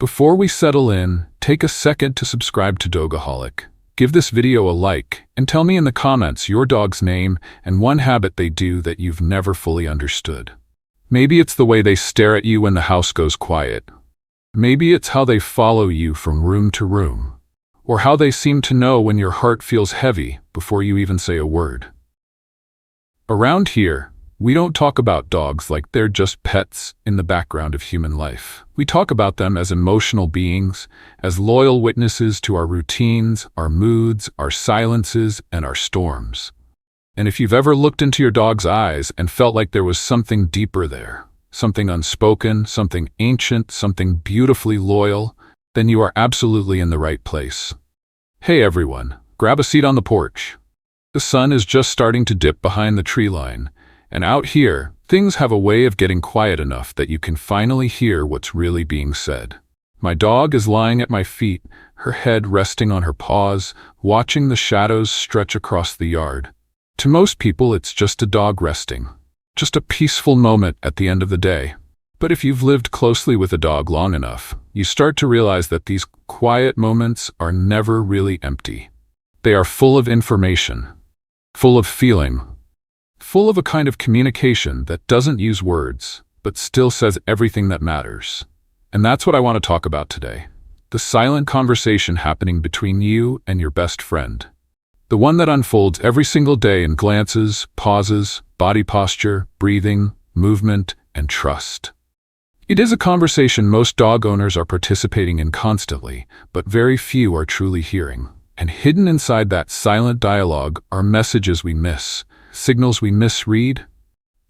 Before we settle in, take a second to subscribe to Dogaholic. Give this video a like, and tell me in the comments your dog's name and one habit they do that you've never fully understood. Maybe it's the way they stare at you when the house goes quiet. Maybe it's how they follow you from room to room. Or how they seem to know when your heart feels heavy before you even say a word. Around here, we don't talk about dogs like they're just pets in the background of human life. We talk about them as emotional beings, as loyal witnesses to our routines, our moods, our silences, and our storms. And if you've ever looked into your dog's eyes and felt like there was something deeper there, something unspoken, something ancient, something beautifully loyal, then you are absolutely in the right place. Hey everyone, grab a seat on the porch. The sun is just starting to dip behind the tree line, and out here, things have a way of getting quiet enough that you can finally hear what's really being said. My dog is lying at my feet, her head resting on her paws, watching the shadows stretch across the yard. To most people, it's just a dog resting, just a peaceful moment at the end of the day. But if you've lived closely with a dog long enough, you start to realize that these quiet moments are never really empty. They are full of information, full of feeling, full of a kind of communication that doesn't use words, but still says everything that matters. And that's what I want to talk about today. The silent conversation happening between you and your best friend. The one that unfolds every single day in glances, pauses, body posture, breathing, movement, and trust. It is a conversation most dog owners are participating in constantly, but very few are truly hearing. And hidden inside that silent dialogue are messages we miss, signals we misread,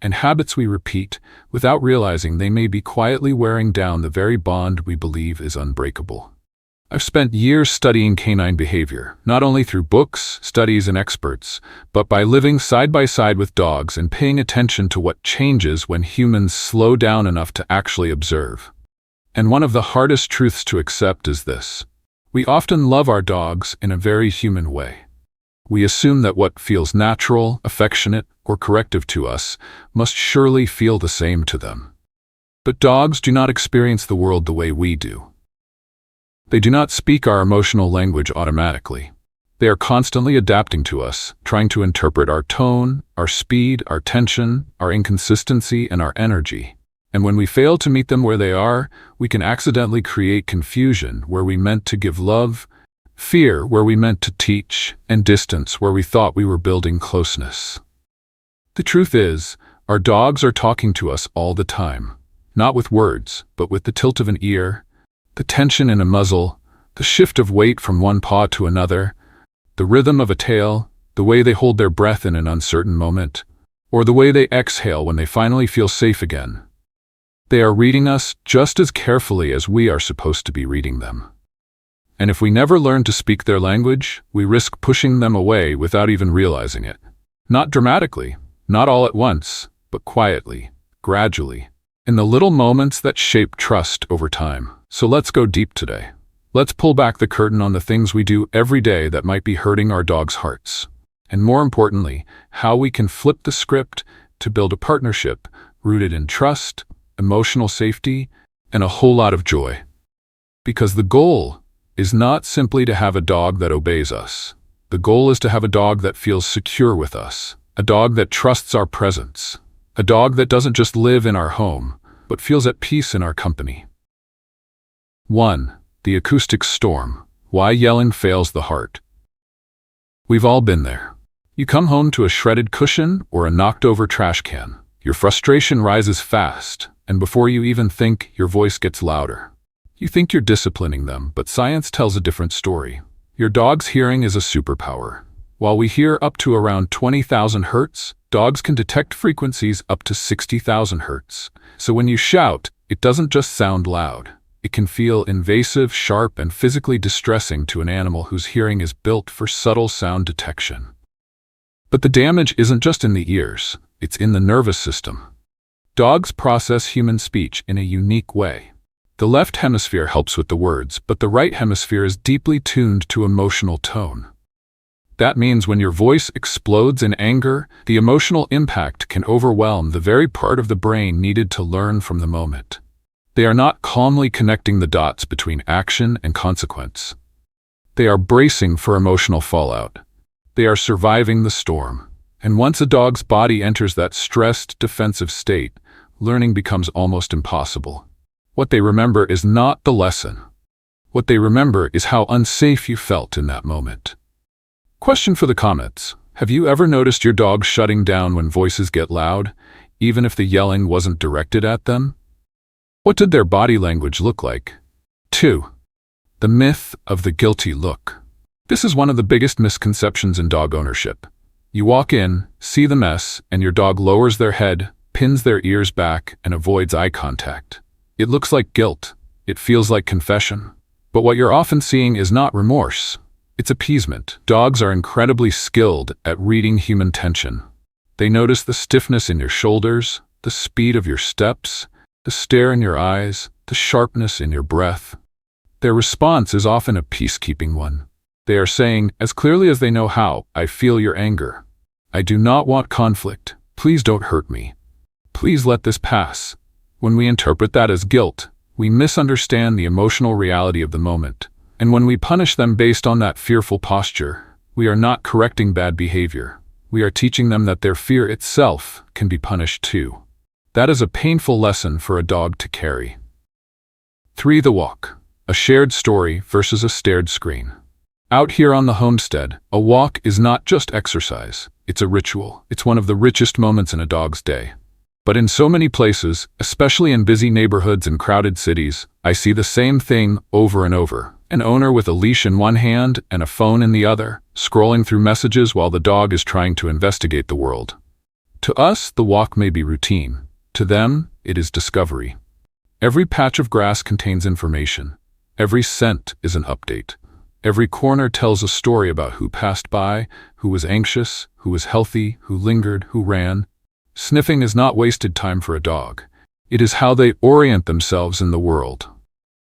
and habits we repeat without realizing they may be quietly wearing down the very bond we believe is unbreakable. I've spent years studying canine behavior, not only through books, studies, and experts, but by living side by side with dogs and paying attention to what changes when humans slow down enough to actually observe. And one of the hardest truths to accept is this. We often love our dogs in a very human way. We assume that what feels natural, affectionate, or corrective to us must surely feel the same to them. But dogs do not experience the world the way we do. They do not speak our emotional language automatically. They are constantly adapting to us, trying to interpret our tone, our speed, our tension, our inconsistency, and our energy. And when we fail to meet them where they are, we can accidentally create confusion where we meant to give love, fear where we meant to teach, and distance where we thought we were building closeness. The truth is, our dogs are talking to us all the time, not with words, but with the tilt of an ear, the tension in a muzzle, the shift of weight from one paw to another, the rhythm of a tail, the way they hold their breath in an uncertain moment, or the way they exhale when they finally feel safe again. They are reading us just as carefully as we are supposed to be reading them. And if we never learn to speak their language, we risk pushing them away without even realizing it. Not dramatically, not all at once, but quietly, gradually, in the little moments that shape trust over time. So let's go deep today. Let's pull back the curtain on the things we do every day that might be hurting our dogs' hearts. And more importantly, how we can flip the script to build a partnership rooted in trust, emotional safety, and a whole lot of joy. Because the goal is not simply to have a dog that obeys us. The goal is to have a dog that feels secure with us, a dog that trusts our presence, a dog that doesn't just live in our home, but feels at peace in our company. 1. The acoustic storm. Why yelling fails the heart. We've all been there. You come home to a shredded cushion or a knocked-over trash can. Your frustration rises fast, and before you even think, your voice gets louder. You think you're disciplining them, but science tells a different story. Your dog's hearing is a superpower. While we hear up to around 20,000 hertz, dogs can detect frequencies up to 60,000 hertz. So when you shout, it doesn't just sound loud. It can feel invasive, sharp, and physically distressing to an animal whose hearing is built for subtle sound detection. But the damage isn't just in the ears, it's in the nervous system. Dogs process human speech in a unique way. The left hemisphere helps with the words, but the right hemisphere is deeply tuned to emotional tone. That means when your voice explodes in anger, the emotional impact can overwhelm the very part of the brain needed to learn from the moment. They are not calmly connecting the dots between action and consequence. They are bracing for emotional fallout. They are surviving the storm. And once a dog's body enters that stressed, defensive state, learning becomes almost impossible. What they remember is not the lesson. What they remember is how unsafe you felt in that moment. Question for the comments. Have you ever noticed your dog shutting down when voices get loud, even if the yelling wasn't directed at them? What did their body language look like? 2. The myth of the guilty look. This is one of the biggest misconceptions in dog ownership. You walk in, see the mess, and your dog lowers their head, pins their ears back, and avoids eye contact. It looks like guilt. It feels like confession. But what you're often seeing is not remorse. It's appeasement. Dogs are incredibly skilled at reading human tension. They notice the stiffness in your shoulders, the speed of your steps, the stare in your eyes, the sharpness in your breath. Their response is often a peacekeeping one. They are saying, as clearly as they know how, I feel your anger. I do not want conflict. Please don't hurt me. Please let this pass. When we interpret that as guilt, we misunderstand the emotional reality of the moment. And when we punish them based on that fearful posture, we are not correcting bad behavior. We are teaching them that their fear itself can be punished too. That is a painful lesson for a dog to carry. 3. The walk. A shared story versus a stared screen. Out here on the homestead, a walk is not just exercise. It's a ritual. It's one of the richest moments in a dog's day. But in so many places, especially in busy neighborhoods and crowded cities, I see the same thing over and over. An owner with a leash in one hand and a phone in the other, scrolling through messages while the dog is trying to investigate the world. To us, the walk may be routine. To them, it is discovery. Every patch of grass contains information. Every scent is an update. Every corner tells a story about who passed by, who was anxious, who was healthy, who lingered, who ran. Sniffing is not wasted time for a dog. It is how they orient themselves in the world.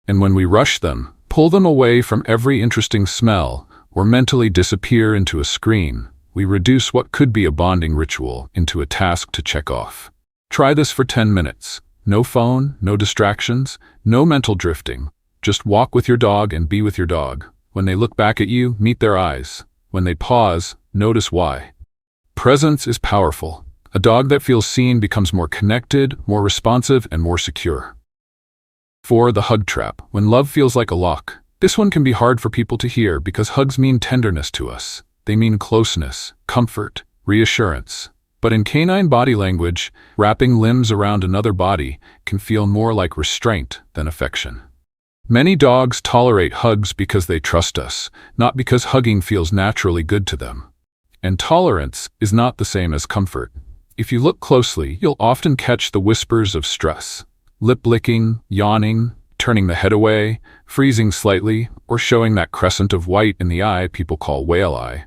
And when we rush them, pull them away from every interesting smell, or mentally disappear into a screen, we reduce what could be a bonding ritual into a task to check off. Try this for 10 minutes. No phone, no distractions, no mental drifting. Just walk with your dog and be with your dog. When they look back at you, meet their eyes. When they pause, notice why. Presence is powerful. A dog that feels seen becomes more connected, more responsive, and more secure. 4. The hug trap. When love feels like a lock. This one can be hard for people to hear because hugs mean tenderness to us. They mean closeness, comfort, reassurance. But in canine body language, wrapping limbs around another body can feel more like restraint than affection. Many dogs tolerate hugs because they trust us, not because hugging feels naturally good to them. And tolerance is not the same as comfort. If you look closely, you'll often catch the whispers of stress. Lip licking, yawning, turning the head away, freezing slightly, or showing that crescent of white in the eye people call whale eye.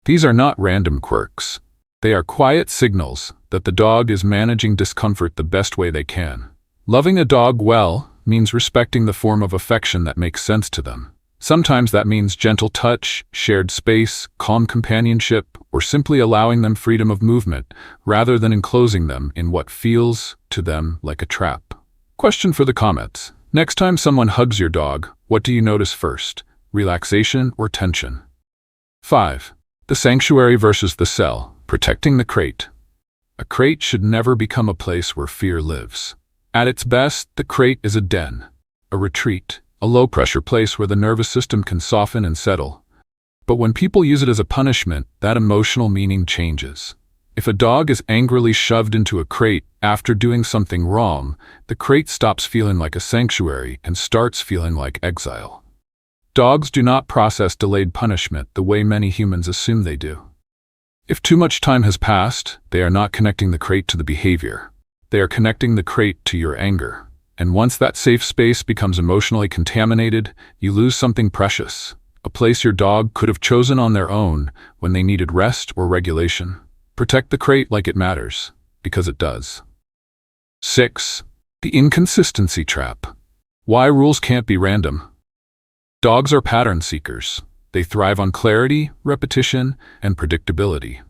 These are not random quirks. They are quiet signals that the dog is managing discomfort the best way they can. Loving a dog well means respecting the form of affection that makes sense to them. Sometimes that means gentle touch, shared space, calm companionship, or simply allowing them freedom of movement rather than enclosing them in what feels to them like a trap. Question for the comments. Next time someone hugs your dog, what do you notice first? Relaxation or tension? 5. The sanctuary versus the cell. Protecting the crate. A crate should never become a place where fear lives. At its best, the crate is a den, a retreat, a low-pressure place where the nervous system can soften and settle. But when people use it as a punishment, that emotional meaning changes. If a dog is angrily shoved into a crate after doing something wrong, the crate stops feeling like a sanctuary and starts feeling like exile. Dogs do not process delayed punishment the way many humans assume they do. If too much time has passed, they are not connecting the crate to the behavior. They are connecting the crate to your anger. And once that safe space becomes emotionally contaminated, you lose something precious, a place your dog could have chosen on their own when they needed rest or regulation. Protect the crate like it matters, because it does. 6. The inconsistency trap. Why rules can't be random. Dogs are pattern seekers. They thrive on clarity, repetition, and predictability.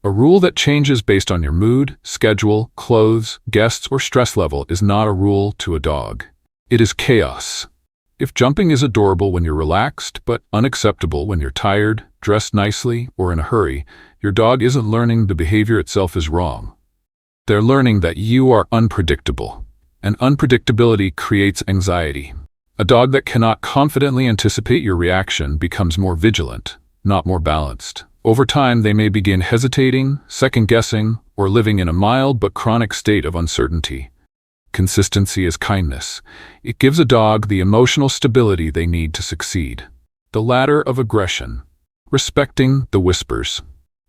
A rule that changes based on your mood, schedule, clothes, guests, or stress level is not a rule to a dog. It is chaos. If jumping is adorable when you're relaxed, but unacceptable when you're tired, dressed nicely, or in a hurry, your dog isn't learning the behavior itself is wrong. They're learning that you are unpredictable, and unpredictability creates anxiety. A dog that cannot confidently anticipate your reaction becomes more vigilant, not more balanced. Over time, they may begin hesitating, second-guessing, or living in a mild but chronic state of uncertainty. Consistency is kindness. It gives a dog the emotional stability they need to succeed. The ladder of aggression. Respecting the whispers.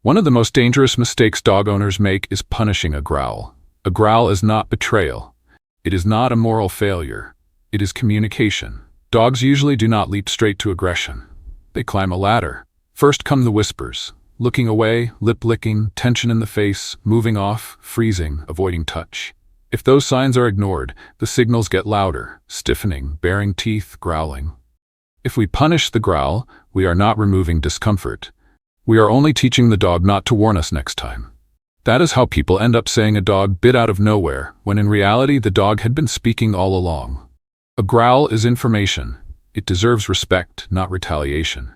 One of the most dangerous mistakes dog owners make is punishing a growl. A growl is not betrayal. It is not a moral failure. It is communication. Dogs usually do not leap straight to aggression. They climb a ladder. First come the whispers. Looking away, lip-licking, tension in the face, moving off, freezing, avoiding touch. If those signs are ignored, the signals get louder, stiffening, baring teeth, growling. If we punish the growl, we are not removing discomfort. We are only teaching the dog not to warn us next time. That is how people end up saying a dog bit out of nowhere, when in reality the dog had been speaking all along. A growl is information. It deserves respect, not retaliation.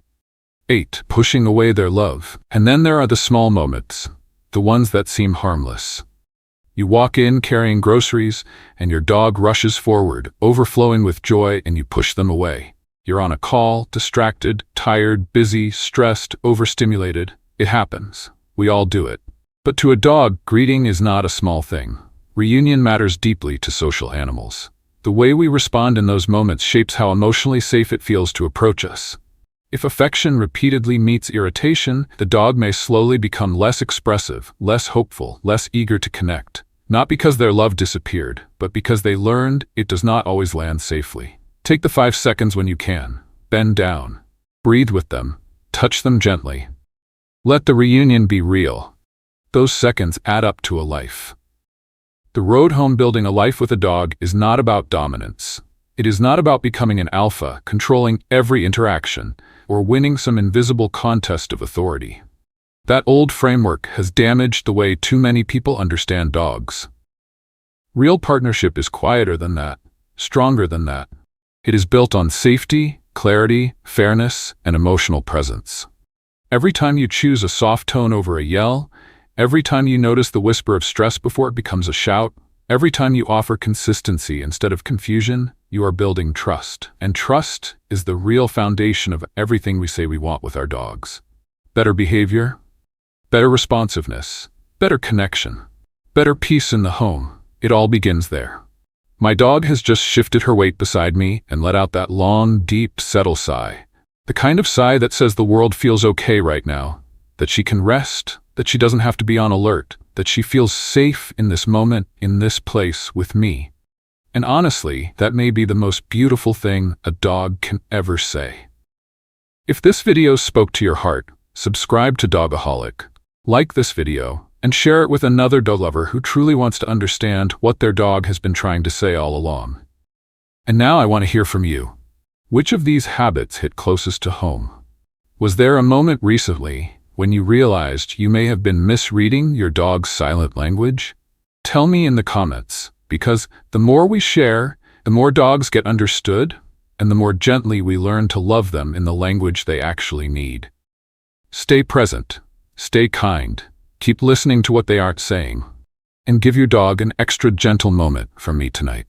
8. Pushing away their love. And then there are the small moments, the ones that seem harmless. You walk in carrying groceries, and your dog rushes forward, overflowing with joy, and you push them away. You're on a call, distracted, tired, busy, stressed, overstimulated. It happens. We all do it. But to a dog, greeting is not a small thing. Reunion matters deeply to social animals. The way we respond in those moments shapes how emotionally safe it feels to approach us. If affection repeatedly meets irritation, the dog may slowly become less expressive, less hopeful, less eager to connect. Not because their love disappeared, but because they learned it does not always land safely. Take the 5 seconds when you can. Bend down. Breathe with them. Touch them gently. Let the reunion be real. Those seconds add up to a life. The road home. Building a life with a dog is not about dominance. It is not about becoming an alpha, controlling every interaction, or winning some invisible contest of authority. That old framework has damaged the way too many people understand dogs. Real partnership is quieter than that, stronger than that. It is built on safety, clarity, fairness, and emotional presence. Every time you choose a soft tone over a yell, every time you notice the whisper of stress before it becomes a shout, every time you offer consistency instead of confusion, you are building trust. And trust is the real foundation of everything we say we want with our dogs. Better behavior, better responsiveness, better connection, better peace in the home. It all begins there. My dog has just shifted her weight beside me and let out that long, deep, settle sigh. The kind of sigh that says the world feels okay right now, that she can rest, that she doesn't have to be on alert, that she feels safe in this moment, in this place, with me. And honestly, that may be the most beautiful thing a dog can ever say. If this video spoke to your heart, subscribe to Dogaholic, like this video, and share it with another dog lover who truly wants to understand what their dog has been trying to say all along. And now I want to hear from you. Which of these habits hit closest to home? Was there a moment recently when you realized you may have been misreading your dog's silent language? Tell me in the comments, because the more we share, the more dogs get understood, and the more gently we learn to love them in the language they actually need. Stay present, stay kind, keep listening to what they aren't saying, and give your dog an extra gentle moment from me tonight.